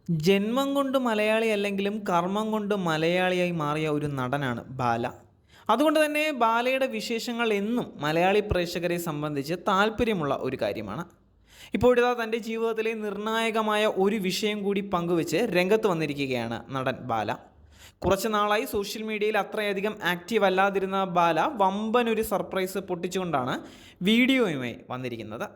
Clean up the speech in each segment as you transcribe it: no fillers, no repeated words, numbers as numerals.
ജന്മം കൊണ്ട് മലയാളി അല്ലെങ്കിലും കർമ്മം കൊണ്ട് മലയാളിയായി മാറിയ ഒരു നടനാണ് ബാല. അതുകൊണ്ട് തന്നെ ബാലയുടെ വിശേഷങ്ങൾ എന്നും മലയാളി പ്രേക്ഷകരെ സംബന്ധിച്ച് താല്പര്യമുള്ള ഒരു കാര്യമാണ്. ഇപ്പോഴിതാ തൻ്റെ ജീവിതത്തിലെ നിർണായകമായ ഒരു വിഷയം കൂടി പങ്കുവെച്ച് രംഗത്ത് വന്നിരിക്കുകയാണ് നടൻ ബാല. കുറച്ച് നാളായി സോഷ്യൽ മീഡിയയിൽ അത്രയധികം ആക്റ്റീവ് അല്ലാതിരുന്ന ബാല വമ്പനൊരു സർപ്രൈസ് പൊട്ടിച്ചുകൊണ്ടാണ് വീഡിയോയുമായി വന്നിരിക്കുന്നത്.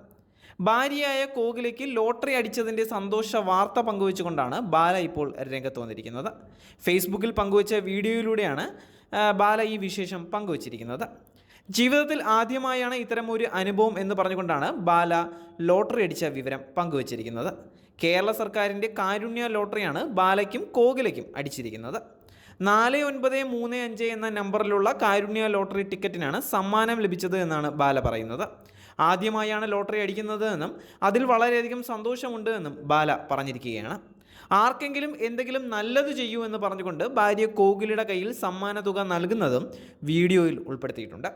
ഭാര്യയായ കോകിലയ്ക്ക് ലോട്ടറി അടിച്ചതിൻ്റെ സന്തോഷ വാർത്ത പങ്കുവെച്ചുകൊണ്ടാണ് ബാല ഇപ്പോൾ രംഗത്ത് വന്നിരിക്കുന്നത്. ഫേസ്ബുക്കിൽ പങ്കുവച്ച വീഡിയോയിലൂടെയാണ് ബാല ഈ വിശേഷം പങ്കുവച്ചിരിക്കുന്നത്. ജീവിതത്തിൽ ആദ്യമായാണ് ഇത്തരം ഒരു അനുഭവം എന്ന് പറഞ്ഞുകൊണ്ടാണ് ബാല ലോട്ടറി അടിച്ച വിവരം പങ്കുവച്ചിരിക്കുന്നത്. കേരള സർക്കാരിൻ്റെ കാരുണ്യ ലോട്ടറിയാണ് ബാലയ്ക്കും കോകിലയ്ക്കും അടിച്ചിരിക്കുന്നത്. 4935 എന്ന നമ്പറിലുള്ള കാരുണ്യ ലോട്ടറി ടിക്കറ്റിനാണ് സമ്മാനം ലഭിച്ചത് എന്നാണ് ബാല പറയുന്നത്. ആദ്യമായാണ് ലോട്ടറി അടിക്കുന്നത് എന്നും അതിൽ വളരെയധികം സന്തോഷമുണ്ട് എന്നും ബാല പറഞ്ഞിരിക്കുകയാണ്. ആർക്കെങ്കിലും എന്തെങ്കിലും നല്ലത് ചെയ്യൂ എന്ന് പറഞ്ഞുകൊണ്ട് ഭാര്യ കോകിലയുടെ കയ്യിൽ സമ്മാനത്തുക നൽകുന്നതും വീഡിയോയിൽ ഉൾപ്പെടുത്തിയിട്ടുണ്ട്.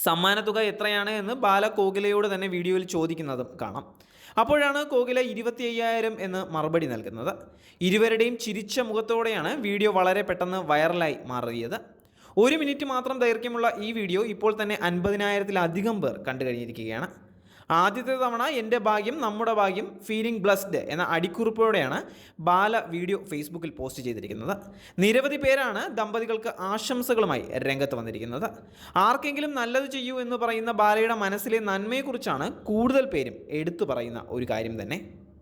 സമ്മാനത്തുക എത്രയാണ് എന്ന് ബാല കോകിലയോട് തന്നെ വീഡിയോയിൽ ചോദിക്കുന്നതും കാണാം. അപ്പോഴാണ് കോകില 25,000 എന്ന് മറുപടി നൽകുന്നത്. ഇരുവരുടെയും ചിരിച്ച മുഖത്തോടെയാണ് വീഡിയോ വളരെ പെട്ടെന്ന് വൈറലായി മാറിയത്. 1 മിനിറ്റ് മാത്രം ദൈർഘ്യമുള്ള ഈ വീഡിയോ ഇപ്പോൾ തന്നെ 50,000-ലധികം പേർ കണ്ടു കഴിഞ്ഞിരിക്കുകയാണ്. ആദ്യത്തെ തവണ എൻ്റെ ഭാഗ്യം നമ്മുടെ ഭാഗ്യം ഫീലിംഗ് ബ്ലസ്ഡ് എന്ന അടിക്കുറിപ്പോടെയാണ് ബാല വീഡിയോ ഫേസ്ബുക്കിൽ പോസ്റ്റ് ചെയ്തിരിക്കുന്നത്. നിരവധി പേരാണ് ദമ്പതികൾക്ക് ആശംസകളുമായി രംഗത്ത് വന്നിരിക്കുന്നത്. ആർക്കെങ്കിലും നല്ലത് ചെയ്യൂ എന്ന് പറയുന്ന ബാലയുടെ മനസ്സിലെ നന്മയെക്കുറിച്ചാണ് കൂടുതൽ പേരും എടുത്തു പറയുന്ന ഒരു കാര്യം തന്നെ.